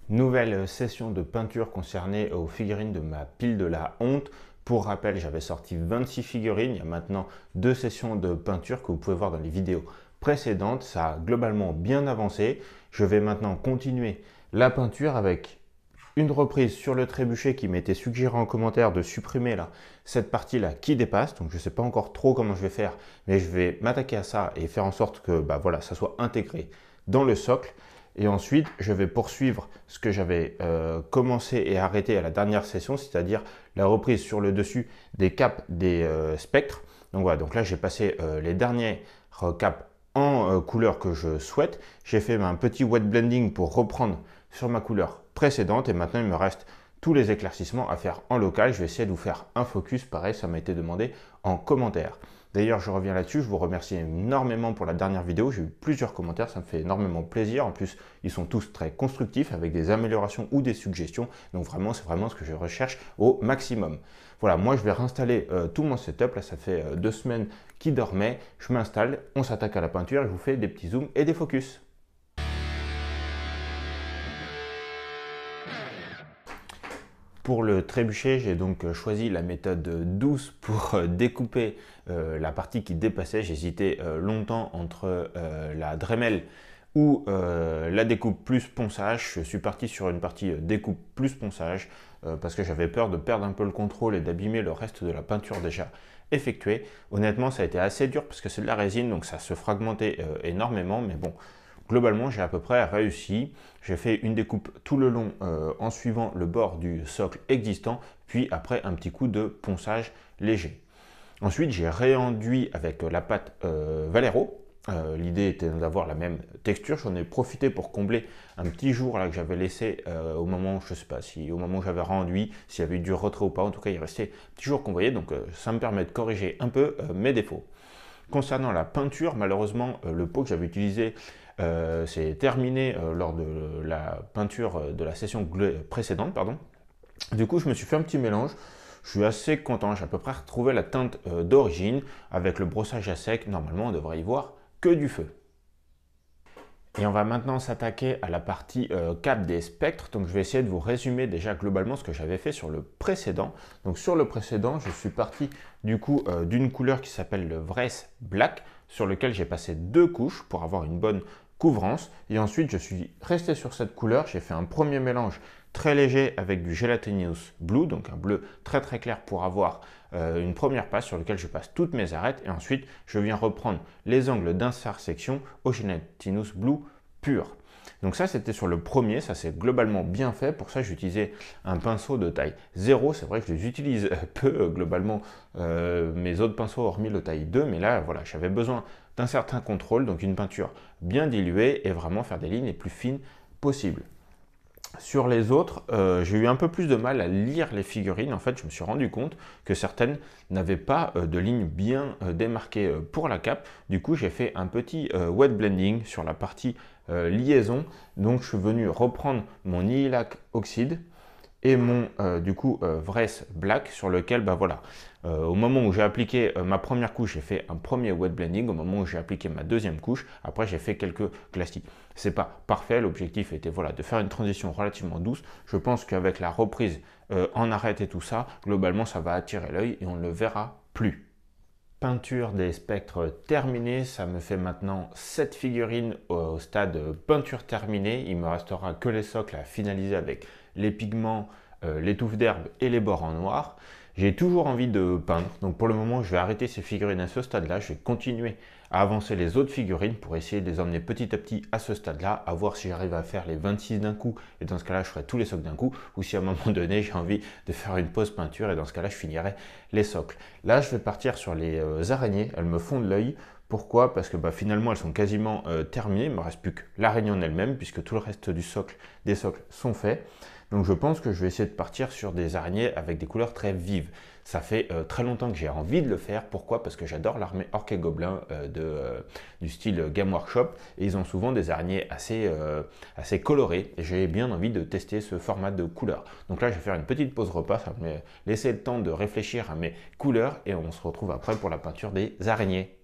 Nouvelle session de peinture concernée aux figurines de ma pile de la honte. Pour rappel, j'avais sorti 26 figurines. Il y a maintenant 2 sessions de peinture que vous pouvez voir dans les vidéos précédentes. Ça a globalement bien avancé. Je vais maintenant continuer la peinture avec une reprise sur le trébuchet qui m'était suggéré en commentaire de supprimer là, cette partie-là qui dépasse. Donc je ne sais pas encore trop comment je vais faire, mais je vais m'attaquer à ça et faire en sorte que voilà, ça soit intégré dans le socle. Et ensuite, je vais poursuivre ce que j'avais commencé et arrêté à la dernière session, c'est-à-dire la reprise sur le dessus des capes des spectres. Donc voilà, donc là j'ai passé les derniers caps en couleur que je souhaite. J'ai fait un petit wet blending pour reprendre sur ma couleur précédente et maintenant il me reste tous les éclaircissements à faire en local. Je vais essayer de vous faire un focus, pareil, ça m'a été demandé en commentaire. D'ailleurs, je reviens là-dessus, je vous remercie énormément pour la dernière vidéo, j'ai eu plusieurs commentaires, ça me fait énormément plaisir. En plus, ils sont tous très constructifs avec des améliorations ou des suggestions. Donc vraiment, c'est vraiment ce que je recherche au maximum. Voilà, moi je vais réinstaller tout mon setup, là ça fait 2 semaines qu'il dormait. Je m'installe, on s'attaque à la peinture et je vous fais des petits zooms et des focus. Pour le trébuchet, j'ai donc choisi la méthode douce pour découper la partie qui dépassait. J'hésitais longtemps entre la Dremel ou la découpe plus ponçage. Je suis parti sur une partie découpe plus ponçage parce que j'avais peur de perdre un peu le contrôle et d'abîmer le reste de la peinture déjà effectuée. Honnêtement, ça a été assez dur parce que c'est de la résine, donc ça se fragmentait énormément, mais bon, globalement, j'ai à peu près réussi. J'ai fait une découpe tout le long en suivant le bord du socle existant, puis après un petit coup de ponçage léger. Ensuite, j'ai réenduit avec la pâte Valero. L'idée était d'avoir la même texture. J'en ai profité pour combler un petit jour là, que j'avais laissé au moment, je ne sais pas si au moment où j'avais renduit, s'il y avait eu du retrait ou pas. En tout cas, il restait un petit jour qu'on voyait, donc ça me permet de corriger un peu mes défauts. Concernant la peinture, malheureusement, le pot que j'avais utilisé s'est terminé lors de la peinture de la session précédente. Pardon. Du coup, je me suis fait un petit mélange. Je suis assez content, j'ai à peu près retrouvé la teinte d'origine. Avec le brossage à sec, normalement, on devrait y voir que du feu. Et on va maintenant s'attaquer à la partie cap des spectres. Donc je vais essayer de vous résumer déjà globalement ce que j'avais fait sur le précédent. Donc sur le précédent, je suis parti du coup d'une couleur qui s'appelle le Vresse Black, sur lequel j'ai passé 2 couches pour avoir une bonne couvrance. Et ensuite, je suis resté sur cette couleur. J'ai fait un premier mélange très léger avec du Gelatinous Blue, donc un bleu très très clair pour avoir une première passe sur laquelle je passe toutes mes arêtes. Et ensuite, je viens reprendre les angles d'intersection au Gelatinous Blue pur. Donc ça, c'était sur le premier, ça c'est globalement bien fait. Pour ça, j'utilisais un pinceau de taille 0. C'est vrai que je les utilise peu globalement, mes autres pinceaux hormis le taille 2. Mais là, voilà, j'avais besoin d'un certain contrôle, donc une peinture bien diluée et vraiment faire des lignes les plus fines possibles. Sur les autres, j'ai eu un peu plus de mal à lire les figurines. En fait, je me suis rendu compte que certaines n'avaient pas de lignes bien démarquées pour la cape. Du coup, j'ai fait un petit wet blending sur la partie liaison. Donc, je suis venu reprendre mon Nihilak Oxide et mon du coup Vresse Black sur lequel voilà, au moment où j'ai appliqué ma première couche, j'ai fait un premier wet blending. Au moment où j'ai appliqué ma deuxième couche, après j'ai fait quelques glacis. C'est pas parfait, l'objectif était voilà, de faire une transition relativement douce. Je pense qu'avec la reprise en arête et tout ça, globalement ça va attirer l'œil et on ne le verra plus. Peinture des spectres terminée, ça me fait maintenant 7 figurines au stade peinture terminée. Il me restera que les socles à finaliser avec les pigments, les touffes d'herbe et les bords en noir. J'ai toujours envie de peindre, donc pour le moment je vais arrêter ces figurines à ce stade-là. Je vais continuer à avancer les autres figurines pour essayer de les emmener petit à petit à ce stade-là, à voir si j'arrive à faire les 26 d'un coup, et dans ce cas-là je ferai tous les socles d'un coup, ou si à un moment donné j'ai envie de faire une pause peinture, et dans ce cas-là je finirai les socles. Là je vais partir sur les araignées, elles me font de l'œil. Pourquoi? Parce que finalement elles sont quasiment terminées, il ne me reste plus que l'araignée en elle-même, puisque tout le reste du socle, des socles sont faits. Donc je pense que je vais essayer de partir sur des araignées avec des couleurs très vives. Ça fait très longtemps que j'ai envie de le faire. Pourquoi? Parce que j'adore l'armée Orc et Gobelins du style Game Workshop. Et ils ont souvent des araignées assez colorées. Et j'ai bien envie de tester ce format de couleurs. Donc là, je vais faire une petite pause repas. Ça va me laisser le temps de réfléchir à mes couleurs. Et on se retrouve après pour la peinture des araignées.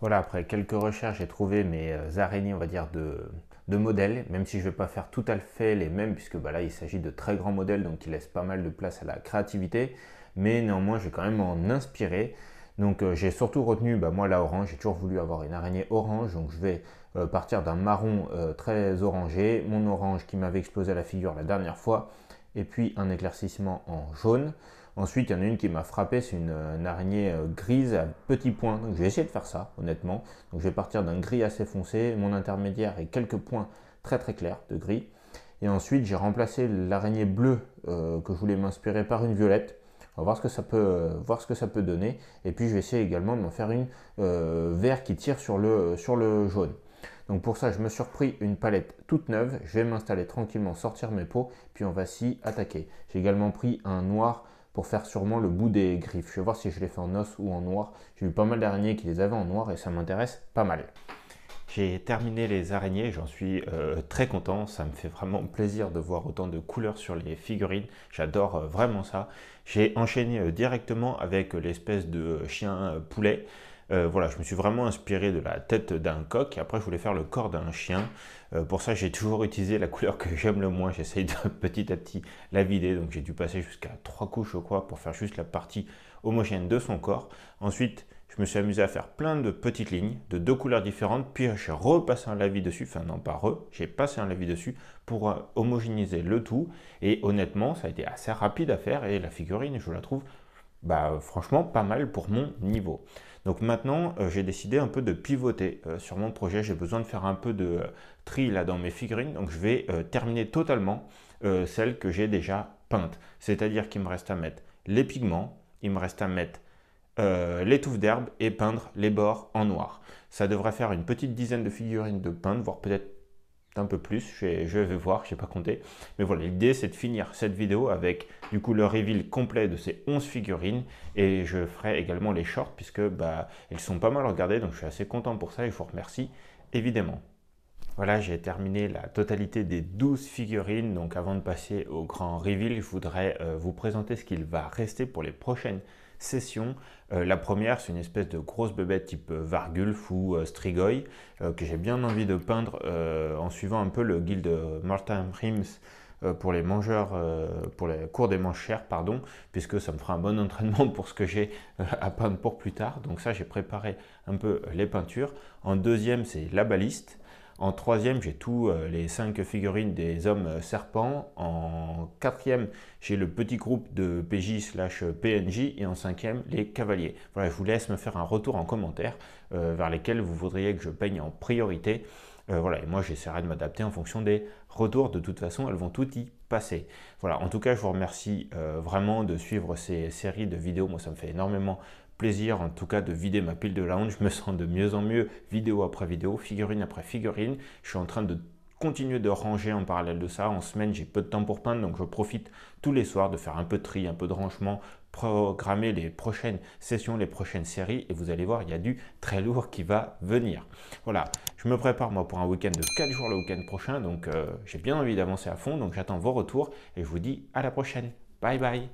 Voilà, après quelques recherches, j'ai trouvé mes araignées, on va dire, de de modèles, même si je ne vais pas faire tout à fait les mêmes, puisque bah, là il s'agit de très grands modèles, donc qui laissent pas mal de place à la créativité, mais néanmoins je vais quand même m'en inspirer. Donc j'ai surtout retenu, bah, moi la orange, j'ai toujours voulu avoir une araignée orange, donc je vais partir d'un marron très orangé, mon orange qui m'avait explosé à la figure la dernière fois, et puis un éclaircissement en jaune. Ensuite, il y en a une qui m'a frappé, c'est une araignée grise à petits points. Donc, je vais essayer de faire ça, honnêtement. Donc, je vais partir d'un gris assez foncé, mon intermédiaire et quelques points très très clairs de gris. Et ensuite, j'ai remplacé l'araignée bleue que je voulais m'inspirer par une violette. On va voir ce que ça peut donner. Et puis, je vais essayer également de m'en faire une vert qui tire sur le jaune. Donc pour ça, je me suis repris une palette toute neuve. Je vais m'installer tranquillement, sortir mes pots, puis on va s'y attaquer. J'ai également pris un noir pour faire sûrement le bout des griffes. Je vais voir si je les fais en os ou en noir. J'ai vu pas mal d'araignées qui les avaient en noir et ça m'intéresse pas mal. J'ai terminé les araignées, j'en suis très content. Ça me fait vraiment plaisir de voir autant de couleurs sur les figurines. J'adore vraiment ça. J'ai enchaîné directement avec l'espèce de chien poulet. Voilà, je me suis vraiment inspiré de la tête d'un coq et après je voulais faire le corps d'un chien. Pour ça, j'ai toujours utilisé la couleur que j'aime le moins. J'essaye de petit à petit la vider. Donc j'ai dû passer jusqu'à 3 couches, je crois, pour faire juste la partie homogène de son corps. Ensuite, je me suis amusé à faire plein de petites lignes de 2 couleurs différentes. Puis j'ai repassé un lavis dessus. Enfin non, pas j'ai passé un lavis dessus pour homogénéiser le tout. Et honnêtement, ça a été assez rapide à faire et la figurine, je la trouve franchement pas mal pour mon niveau. Donc maintenant, j'ai décidé un peu de pivoter sur mon projet. J'ai besoin de faire un peu de tri là dans mes figurines. Donc je vais terminer totalement celles que j'ai déjà peintes. C'est-à-dire qu'il me reste à mettre les pigments, il me reste à mettre les touffes d'herbe et peindre les bords en noir. Ça devrait faire une petite dizaine de figurines de peintes, voire peut-être un peu plus, je vais voir, je n'ai pas compté. Mais voilà, l'idée c'est de finir cette vidéo avec du coup le reveal complet de ces 11 figurines et je ferai également les shorts puisque elles sont pas mal regardées, donc je suis assez content pour ça et je vous remercie évidemment. Voilà, j'ai terminé la totalité des 12 figurines, donc avant de passer au grand reveal, je voudrais vous présenter ce qu'il va rester pour les prochaines sessions. La première, c'est une espèce de grosse bébête type Vargulf ou Strigoi que j'ai bien envie de peindre en suivant un peu le guide de Martin Rims pour les mangeurs, pour les cours des manchères, pardon, puisque ça me fera un bon entraînement pour ce que j'ai à peindre pour plus tard. Donc ça, j'ai préparé un peu les peintures. En deuxième, c'est la baliste. En troisième, j'ai tous les 5 figurines des hommes serpents. En quatrième, j'ai le petit groupe de PJ/PNJ. Et en cinquième, les cavaliers. Voilà, je vous laisse me faire un retour en commentaire vers lesquels vous voudriez que je peigne en priorité. Voilà, et moi j'essaierai de m'adapter en fonction des retours. De toute façon, elles vont toutes y passer. Voilà, en tout cas, je vous remercie vraiment de suivre ces séries de vidéos. Moi, ça me fait énormément plaisir en tout cas de vider ma pile de lounge. Je me sens de mieux en mieux vidéo après vidéo, figurine après figurine. Je suis en train de continuer de ranger en parallèle de ça. En semaine, j'ai peu de temps pour peindre, donc je profite tous les soirs de faire un peu de tri, un peu de rangement, programmer les prochaines sessions, les prochaines séries. Et vous allez voir, il y a du très lourd qui va venir. Voilà, je me prépare moi pour un week-end de 4 jours le week-end prochain. Donc j'ai bien envie d'avancer à fond. Donc j'attends vos retours et je vous dis à la prochaine. Bye bye.